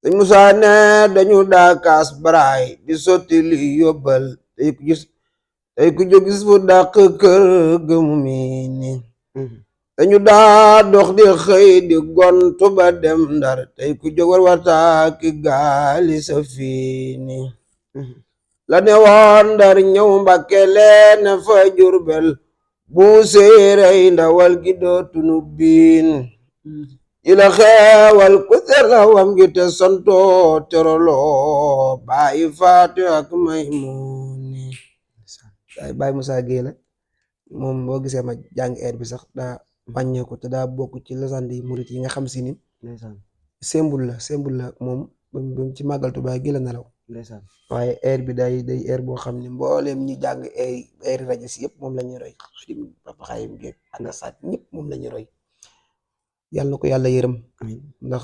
sëñ Musaa ne dañu daa kaas baraay di sotti li yóbbal tey ku jóg gis fu dàq kër gëmu miini dañu daa dox di xëy di gontu ba dem Ndar tey ku jóg war wataaki gaali sa fiini la ne woon Ndar ñëw Mbàkke leen fa Jurbel bu séeréy ndawal gi dootunu biin ila xeewal ku serna wam gi te santoo teroloo bàyyi faatu ak Maymuni Baay Musaa Géey la moom boo gisee ma jàng air bi sax daa wàññeeku te daa bokk ci légende yi murit yi nga xam si ni symbole la moom ba ci màggal Tuubaa gi la nelaw waaye air bi day air boo xam ne mbooleem ñi jàng air rajo si yëpp moom la ñuy roy Xaadim Papa Xaadim Géey ak saat ñëpp moom la ñuy roy yàlla na ko yàlla yërëm ndax